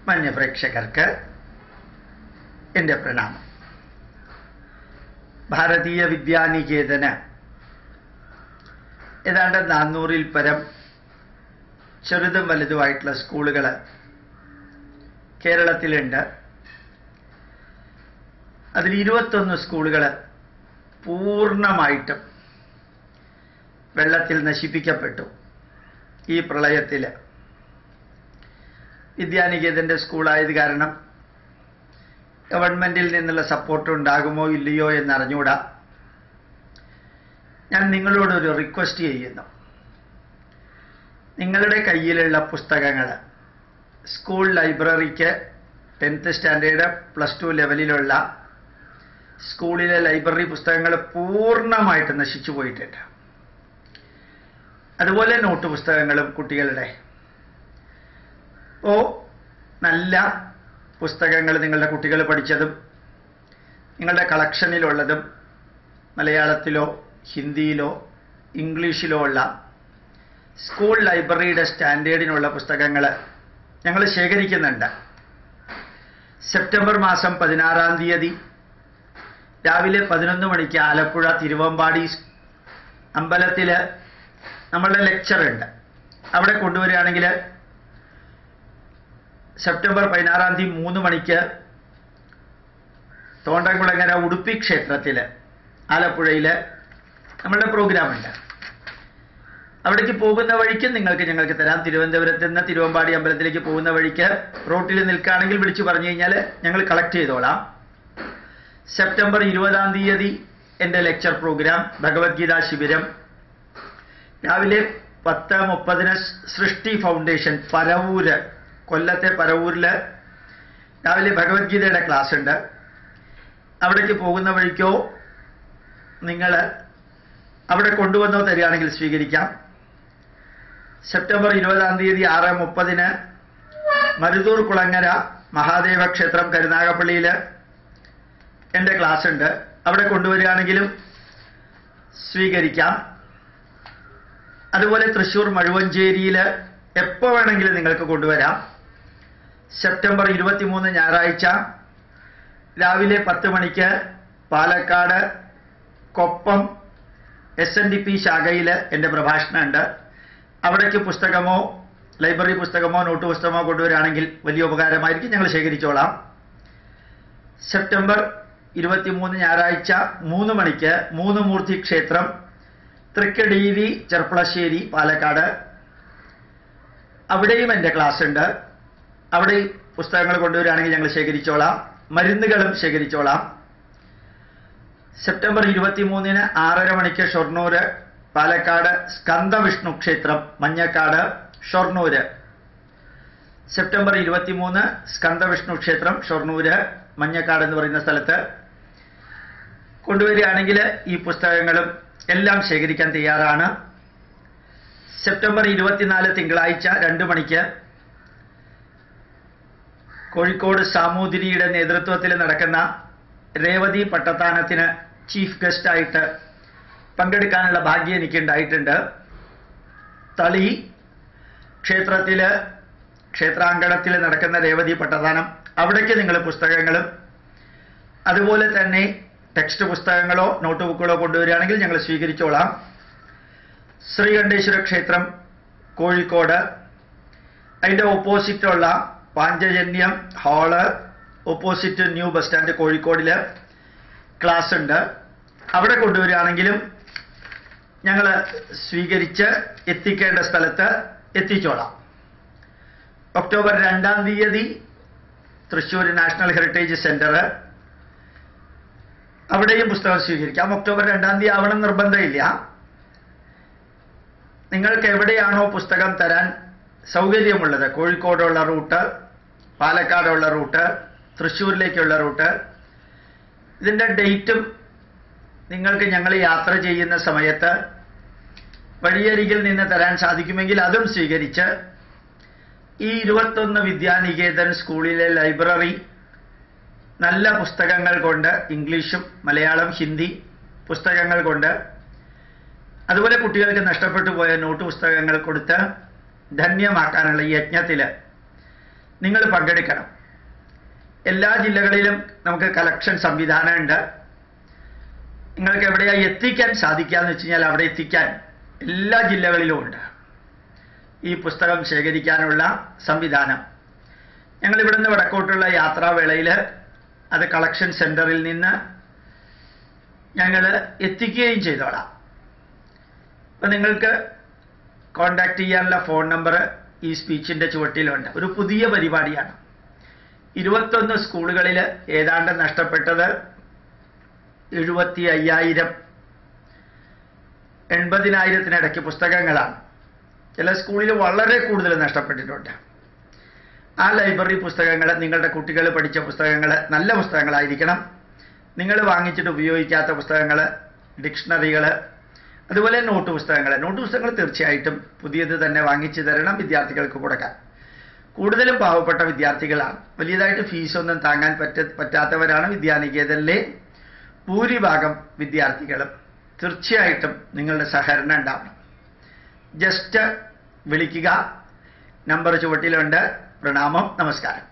മാന്യപ്രേക്ഷകർക്ക് എൻ്റെ പ്രണാമം. ഭാരതീയ വിദ്യാനികേതന് ഏതാണ്ട് 400-ൽ പരം ചെറുതും വലുതുമായിട്ടുള്ള സ്കൂളുകൾ കേരളത്തിലുണ്ട്. അതിൽ 21 സ്കൂളുകൾ പൂർണ്ണമായിട്ടും വെള്ളത്തിൽ നശിപ്പിക്കപ്പെട്ടു. ഈ പ്രളയത്തിൽ വിദ്യാനികേതൻ്റെ സ്കൂളായത് കാരണം ഗവൺമെൻറ്റിൽ നിന്നുള്ള സപ്പോർട്ട് ഉണ്ടാകുമോ ഇല്ലയോ എന്നറിഞ്ഞൂടാ. ഞാൻ നിങ്ങളോടൊരു റിക്വസ്റ്റ് ചെയ്യുന്നു. നിങ്ങളുടെ കയ്യിലുള്ള പുസ്തകങ്ങൾ സ്കൂൾ ലൈബ്രറിക്ക് 10th സ്റ്റാൻഡേർഡ് +2 ലെവലിലുള്ള സ്കൂളിലെ ലൈബ്രറി പുസ്തകങ്ങൾ പൂർണ്ണമായിട്ട് നശിച്ചു പോയിട്ടുണ്ട്. അതുപോലെ നോട്ട് പുസ്തകങ്ങളും കുട്ടികളുടെ. നല്ല പുസ്തകങ്ങൾ നിങ്ങളുടെ കുട്ടികൾ പഠിച്ചതും നിങ്ങളുടെ കളക്ഷനിലുള്ളതും മലയാളത്തിലോ ഹിന്ദിയിലോ ഇംഗ്ലീഷിലോ ഉള്ള സ്കൂൾ ലൈബ്രറിയുടെ സ്റ്റാൻഡേർഡിനുള്ള പുസ്തകങ്ങൾ ഞങ്ങൾ ശേഖരിക്കുന്നുണ്ട്. സെപ്റ്റംബർ മാസം 16-ാം തീയതി രാവിലെ 11 മണിക്ക് ആലപ്പുഴ തിരുവമ്പാടി അമ്പലത്തിൽ നമ്മളുടെ ലെക്ചറുണ്ട്. അവിടെ കൊണ്ടുവരികയാണെങ്കിൽ സെപ്റ്റംബർ 16-ാം തീയതി 3 മണിക്ക് തോണ്ടംകുളങ്ങര ഉടുപ്പി ക്ഷേത്രത്തിൽ ആലപ്പുഴയിൽ നമ്മളുടെ പ്രോഗ്രാമുണ്ട്. അവിടേക്ക് പോകുന്ന വഴിക്ക് ഞങ്ങൾക്ക് തരാം. തിരുവനന്തപുരത്ത് നിന്ന് തിരുവമ്പാടി അമ്പലത്തിലേക്ക് പോകുന്ന വഴിക്ക് റോട്ടിൽ നിൽക്കുകയാണെങ്കിൽ വിളിച്ചു പറഞ്ഞു കഴിഞ്ഞാൽ ഞങ്ങൾ കളക്ട് ചെയ്തോളാം. സെപ്റ്റംബർ 20-ാം തീയതി എൻ്റെ ലെക്ചർ പ്രോഗ്രാം ഭഗവത്ഗീതാ ശിബിരം രാവിലെ 10:30 സൃഷ്ടി ഫൗണ്ടേഷൻ പരവൂര്, കൊല്ലത്തെ പരവൂരിൽ രാവിലെ ഭഗവത്ഗീതയുടെ ക്ലാസ് ഉണ്ട്. അവിടേക്ക് പോകുന്ന വഴിക്കോ നിങ്ങൾ അവിടെ കൊണ്ടുവന്നോ തരികയാണെങ്കിൽ സ്വീകരിക്കാം. സെപ്റ്റംബർ 20-ാം തീയതി 6:30 മരുതൂർ കുളങ്ങര മഹാദേവ ക്ഷേത്രം കരുനാഗപ്പള്ളിയിൽ എൻ്റെ ക്ലാസ് ഉണ്ട്. അവിടെ കൊണ്ടുവരികയാണെങ്കിലും സ്വീകരിക്കാം. അതുപോലെ തൃശ്ശൂർ മഴുവഞ്ചേരിയിൽ എപ്പോൾ വേണമെങ്കിലും നിങ്ങൾക്ക് കൊണ്ടുവരാം. സെപ്റ്റംബർ 23 ഞായറാഴ്ച രാവിലെ 10 മണിക്ക് പാലക്കാട് കൊപ്പം SNDP ശാഖയിൽ എൻ്റെ പ്രഭാഷണമുണ്ട്. അവിടേക്ക് പുസ്തകമോ ലൈബ്രറി പുസ്തകമോ നോട്ട് പുസ്തകമോ കൊണ്ടുവരികയാണെങ്കിൽ വലിയ ഉപകാരമായിരിക്കും. ഞങ്ങൾ ശേഖരിച്ചോളാം. സെപ്റ്റംബർ 23 ഞായറാഴ്ച 3 മണിക്ക് മൂന്നുമൂർത്തി ക്ഷേത്രം തൃക്കടീരി ചെർപ്പളശ്ശേരി പാലക്കാട്, അവിടെയും എൻ്റെ ക്ലാസ് ഉണ്ട്. അവിടെ പുസ്തകങ്ങൾ കൊണ്ടുവരികയാണെങ്കിൽ ഞങ്ങൾ ശേഖരിച്ചോളാം. മരുന്നുകളും ശേഖരിച്ചോളാം. സെപ്റ്റംബർ 23-ന് 6:30 മണിക്ക് ഷൊർണൂർ പാലക്കാട് സ്കന്ദവിഷ്ണു ക്ഷേത്രം മഞ്ഞക്കാട് ഷൊർണൂർ. സെപ്റ്റംബർ 23 സ്കന്ദവിഷ്ണു ക്ഷേത്രം ഷൊർണൂർ മഞ്ഞക്കാട് എന്ന് പറയുന്ന സ്ഥലത്ത് കൊണ്ടുവരികയാണെങ്കിൽ ഈ പുസ്തകങ്ങളും എല്ലാം ശേഖരിക്കാൻ തയ്യാറാണ്. സെപ്റ്റംബർ 24 തിങ്കളാഴ്ച 2 മണിക്ക് കോഴിക്കോട് സാമൂതിരിയുടെ നേതൃത്വത്തിൽ നടക്കുന്ന രേവതി പട്ടത്താനത്തിന് ചീഫ് ഗസ്റ്റായിട്ട് പങ്കെടുക്കാനുള്ള ഭാഗ്യം എനിക്കുണ്ടായിട്ടുണ്ട്. തളി ക്ഷേത്രാങ്കണത്തിൽ നടക്കുന്ന രേവതി പട്ടത്താനം, അവിടേക്ക് നിങ്ങൾ പുസ്തകങ്ങളും അതുപോലെ തന്നെ ടെക്സ്റ്റ് പുസ്തകങ്ങളോ നോട്ട് ബുക്കുകളോ കൊണ്ടുവരികയാണെങ്കിൽ ഞങ്ങൾ സ്വീകരിച്ചോളാം. ശ്രീകണ്ഠേശ്വര ക്ഷേത്രം കോഴിക്കോട്, അതിൻ്റെ ഓപ്പോസിറ്റുള്ള Panchajanyam hall opposite new bus stand കോഴിക്കോടിൽ ക്ലാസ് ഉണ്ട്. അവിടെ കൊണ്ടുവരികയാണെങ്കിലും ഞങ്ങൾ സ്വീകരിച്ച് എത്തിക്കേണ്ട സ്ഥലത്ത് എത്തിച്ചോളാം. ഒക്ടോബർ 2-ാം തീയതി തൃശ്ശൂർ നാഷണൽ ഹെറിറ്റേജ് സെന്റർ, അവിടെയും പുസ്തകം സ്വീകരിക്കാം. ഒക്ടോബർ 2-ാം തീയതി ആവണം നിർബന്ധമില്ല. നിങ്ങൾക്ക് എവിടെയാണോ പുസ്തകം തരാൻ സൗകര്യമുള്ളത്, കോഴിക്കോടുള്ള റൂട്ട്, പാലക്കാടുള്ള റൂട്ട്, തൃശ്ശൂരിലേക്കുള്ള റൂട്ട്, ഇതിൻ്റെ ഡേറ്റും നിങ്ങൾക്ക് ഞങ്ങൾ യാത്ര ചെയ്യുന്ന സമയത്ത് വഴിയരികിൽ നിന്ന് തരാൻ സാധിക്കുമെങ്കിൽ അതും സ്വീകരിച്ച് ഈ 21 വിദ്യാനികേതൻ സ്കൂളിലെ ലൈബ്രറി നല്ല പുസ്തകങ്ങൾ കൊണ്ട്, ഇംഗ്ലീഷും മലയാളം ഹിന്ദി പുസ്തകങ്ങൾ കൊണ്ട്, അതുപോലെ കുട്ടികൾക്ക് നഷ്ടപ്പെട്ടു പോയ നോട്ട് പുസ്തകങ്ങൾ കൊടുത്ത് ധന്യമാക്കാനുള്ള യജ്ഞത്തിൽ നിങ്ങൾ പങ്കെടുക്കണം. എല്ലാ ജില്ലകളിലും നമുക്ക് കളക്ഷൻ സംവിധാനമുണ്ട്. നിങ്ങൾക്ക് എവിടെയാ എത്തിക്കാൻ സാധിക്കാന്ന് വെച്ച് കഴിഞ്ഞാൽ അവിടെ എത്തിക്കാൻ എല്ലാ ജില്ലകളിലും ഉണ്ട് ഈ പുസ്തകം ശേഖരിക്കാനുള്ള സംവിധാനം. ഞങ്ങൾ ഇവിടുന്ന് വടക്കോട്ടുള്ള യാത്രാവേളയിൽ അത് കളക്ഷൻ സെന്ററിൽ നിന്ന് ഞങ്ങൾ എത്തിക്കുകയും ചെയ്തോളാം. അപ്പം നിങ്ങൾക്ക് കോണ്ടാക്ട് ചെയ്യാനുള്ള ഫോൺ നമ്പർ ഈ സ്പീച്ചിൻ്റെ ചുവട്ടിലുണ്ട്. ഒരു പുതിയ പരിപാടിയാണ്. 21 സ്കൂളുകളിൽ ഏതാണ്ട് നഷ്ടപ്പെട്ടത് 75,000 80,000-ത്തിനിടയ്ക്ക് പുസ്തകങ്ങളാണ്. ചില സ്കൂളിൽ വളരെ കൂടുതൽ നഷ്ടപ്പെട്ടിട്ടുണ്ട്. ആ ലൈബ്രറി പുസ്തകങ്ങൾ, നിങ്ങളുടെ കുട്ടികൾ പഠിച്ച പുസ്തകങ്ങൾ നല്ല പുസ്തകങ്ങളായിരിക്കണം. നിങ്ങൾ വാങ്ങിച്ചിട്ട് ഉപയോഗിക്കാത്ത പുസ്തകങ്ങൾ, ഡിക്ഷണറികൾ, അതുപോലെ നോട്ട് പുസ്തകങ്ങൾ തീർച്ചയായിട്ടും പുതിയത് തന്നെ വാങ്ങിച്ചു തരണം വിദ്യാർത്ഥികൾക്ക് കൊടുക്കാൻ. കൂടുതലും പാവപ്പെട്ട വിദ്യാർത്ഥികളാണ്. വലിയതായിട്ട് ഫീസൊന്നും താങ്ങാൻ പറ്റാത്തവരാണ് വിദ്യാനികേതനിലെ ഭൂരിഭാഗം വിദ്യാർത്ഥികളും. തീർച്ചയായിട്ടും നിങ്ങളുടെ സഹകരണം ഉണ്ടാവണം. ജസ്റ്റ് വിളിക്കുക. നമ്പർ ചുവട്ടിലുണ്ട്. പ്രണാമം. നമസ്കാരം.